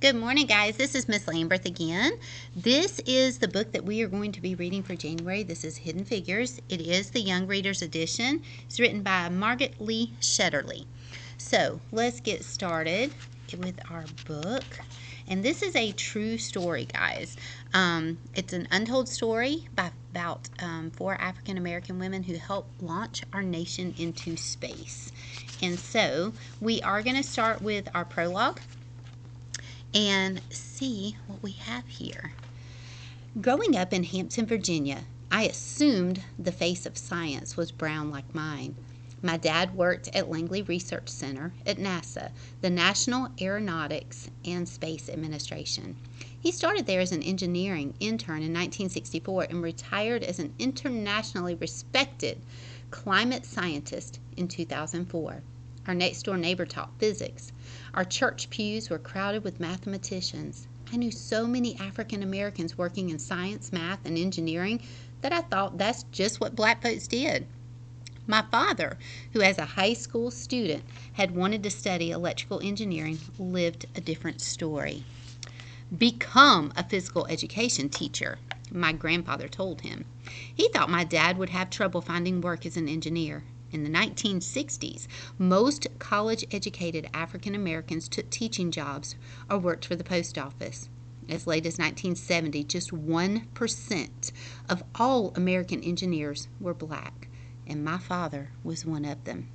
Good morning, guys. This is Miss Lamberth again. This is the book that we are going to be reading for January. This is Hidden Figures. It is the Young Readers Edition. It's written by Margaret Lee Shetterly. So let's get started with our book. And this is a true story, guys. It's an untold story by about 4 African American women who helped launch our nation into space. And so we are going to start with our prologue and see what we have here. Growing up in Hampton, Virginia, I assumed the face of science was brown like mine. My dad worked at Langley Research Center at NASA, the National Aeronautics and Space Administration. He started there as an engineering intern in 1964 and retired as an internationally respected climate scientist in 2004. Our next-door neighbor taught physics. Our church pews were crowded with mathematicians. I knew so many African Americans working in science, math, and engineering that I thought that's just what black folks did. My father, who as a high school student had wanted to study electrical engineering, lived a different story. Become a physical education teacher, my grandfather told him. He thought my dad would have trouble finding work as an engineer. In the 1960s, most college-educated African Americans took teaching jobs or worked for the post office. As late as 1970, just 1% of all American engineers were black, and my father was one of them.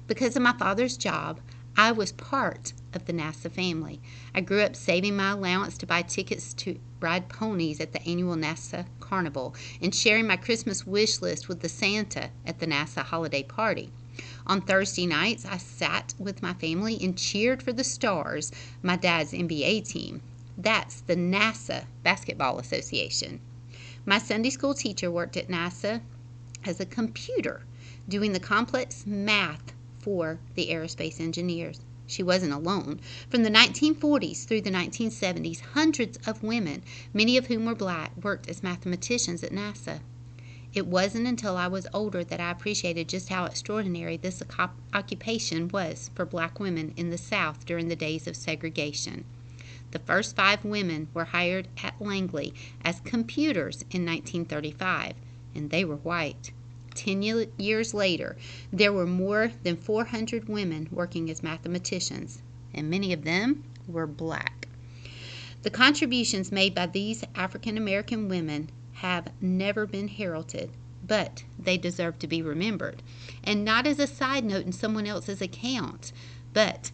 Because of my father's job, I was part of the NASA family. I grew up saving my allowance to buy tickets to ride ponies at the annual NASA Carnival and sharing my Christmas wish list with the Santa at the NASA holiday party. On Thursday nights, I sat with my family and cheered for the Stars, my dad's NBA team. That's the NASA Basketball Association. My Sunday school teacher worked at NASA as a computer, doing the complex math for the aerospace engineers. She wasn't alone. From the 1940s through the 1970s, hundreds of women, many of whom were black, worked as mathematicians at NASA. It wasn't until I was older that I appreciated just how extraordinary this occupation was for black women in the South during the days of segregation. The first 5 women were hired at Langley as computers in 1935, and they were white. 10 years later, there were more than 400 women working as mathematicians, and many of them were black. The contributions made by these African American women have never been heralded, but they deserve to be remembered, and not as a side note in someone else's account, but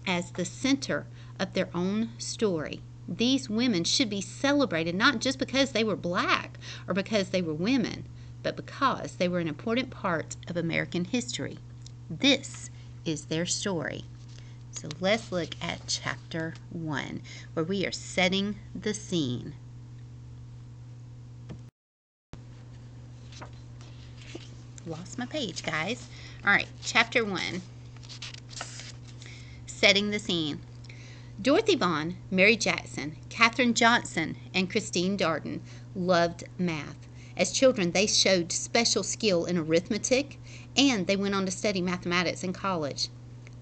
as the center of their own story. These women should be celebrated not just because they were black or because they were women, but because they were an important part of American history. This is their story. So let's look at chapter 1, where we are setting the scene. Lost my page, guys. All right, chapter 1, setting the scene. Dorothy Vaughan, Mary Jackson, Katherine Johnson, and Christine Darden loved math. As children, they showed special skill in arithmetic, and they went on to study mathematics in college.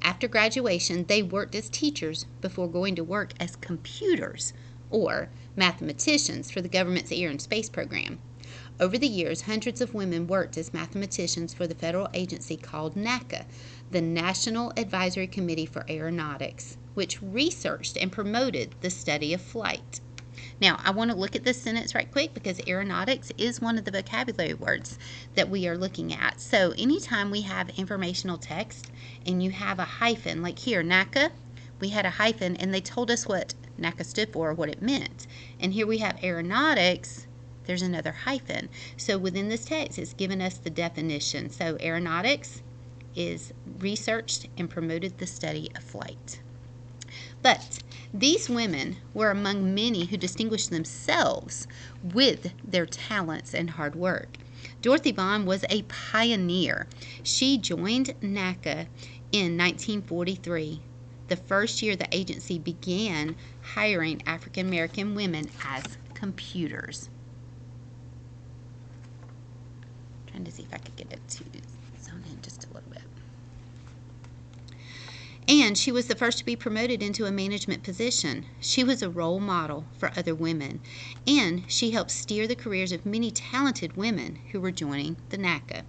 After graduation, they worked as teachers before going to work as computers, or mathematicians, for the government's Air and Space program. Over the years, hundreds of women worked as mathematicians for the federal agency called NACA, the National Advisory Committee for Aeronautics, which researched and promoted the study of flight. Now, I want to look at this sentence right quick because aeronautics is one of the vocabulary words that we are looking at. So anytime we have informational text and you have a hyphen, like here, NACA, we had a hyphen and they told us what NACA stood for or what it meant. And here we have aeronautics, there's another hyphen. So within this text, it's given us the definition. So aeronautics is researched and promoted the study of flight. But these women were among many who distinguished themselves with their talents and hard work. Dorothy Vaughan was a pioneer. She joined NACA in 1943, the first year the agency began hiring African American women as computers. Trying to see if I could get it to zone in just a little bit. And she was the first to be promoted into a management position. She was a role model for other women, and she helped steer the careers of many talented women who were joining the NACA.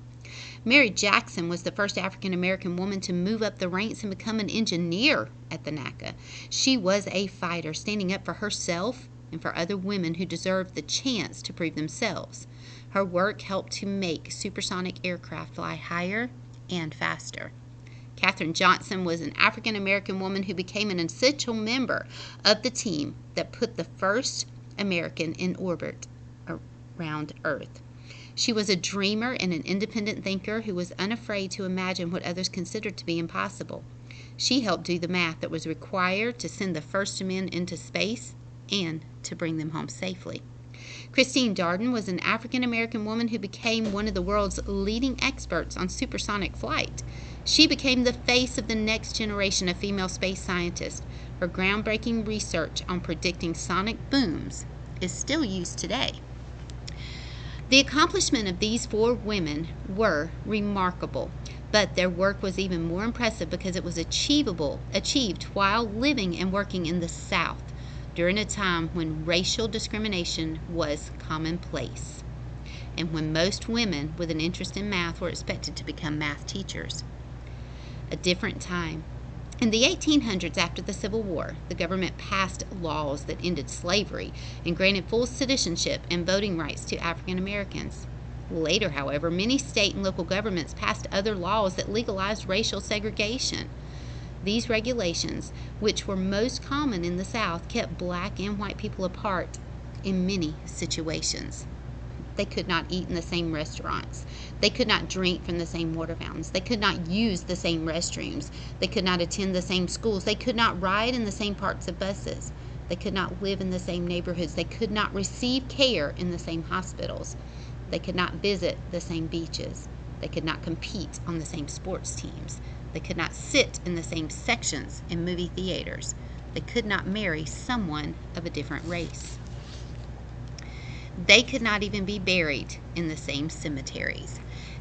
Mary Jackson was the first African American woman to move up the ranks and become an engineer at the NACA. She was a fighter, standing up for herself and for other women who deserved the chance to prove themselves. Her work helped to make supersonic aircraft fly higher and faster. Katherine Johnson was an African American woman who became an essential member of the team that put the first American in orbit around Earth. She was a dreamer and an independent thinker who was unafraid to imagine what others considered to be impossible. She helped do the math that was required to send the first men into space and to bring them home safely. Christine Darden was an African American woman who became one of the world's leading experts on supersonic flight. She became the face of the next generation of female space scientists. Her groundbreaking research on predicting sonic booms is still used today. The accomplishment of these four women were remarkable, but their work was even more impressive because it was achieved while living and working in the South during a time when racial discrimination was commonplace and when most women with an interest in math were expected to become math teachers. A different time. In the 1800s, after the Civil War, the government passed laws that ended slavery and granted full citizenship and voting rights to African Americans. Later, however, many state and local governments passed other laws that legalized racial segregation. These regulations, which were most common in the South, kept black and white people apart in many situations. They could not eat in the same restaurants. They could not drink from the same water fountains. They could not use the same restrooms. They could not attend the same schools. They could not ride in the same parts of buses. They could not live in the same neighborhoods. They could not receive care in the same hospitals. They could not visit the same beaches. They could not compete on the same sports teams. They could not sit in the same sections in movie theaters. They could not marry someone of a different race. They could not even be buried in the same cemeteries.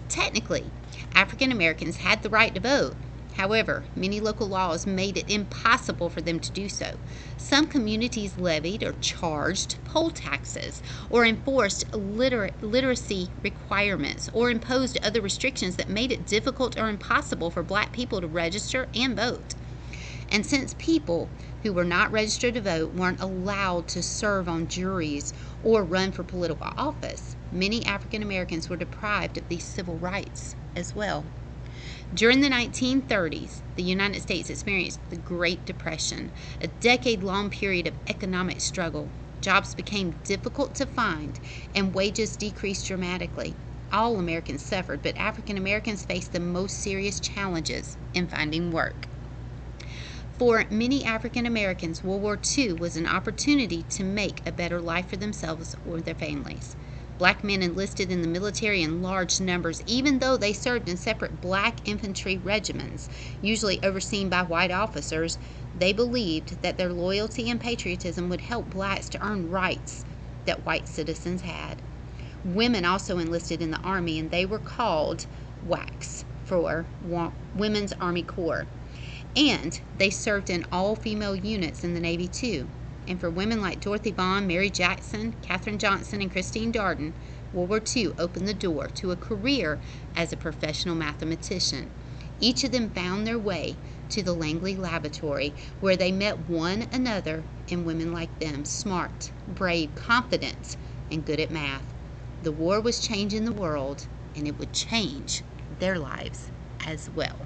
Technically, African Americans had the right to vote. However, many local laws made it impossible for them to do so. Some communities levied or charged poll taxes, or enforced literacy requirements, or imposed other restrictions that made it difficult or impossible for black people to register and vote. And since people who were not registered to vote weren't allowed to serve on juries or run for political office, many African Americans were deprived of these civil rights as well. During the 1930s, the United States experienced the Great Depression, a decade-long period of economic struggle. Jobs became difficult to find, and wages decreased dramatically. All Americans suffered, but African Americans faced the most serious challenges in finding work. For many African Americans, World War II was an opportunity to make a better life for themselves or their families. Black men enlisted in the military in large numbers, even though they served in separate black infantry regiments, usually overseen by white officers. They believed that their loyalty and patriotism would help blacks to earn rights that white citizens had. Women also enlisted in the Army, and they were called WACs, for Women's Army Corps. And they served in all-female units in the Navy, too. And for women like Dorothy Vaughan, Mary Jackson, Katherine Johnson, and Christine Darden, World War II opened the door to a career as a professional mathematician. Each of them found their way to the Langley Laboratory, where they met one another and women like them, smart, brave, confident, and good at math. The war was changing the world, and it would change their lives as well.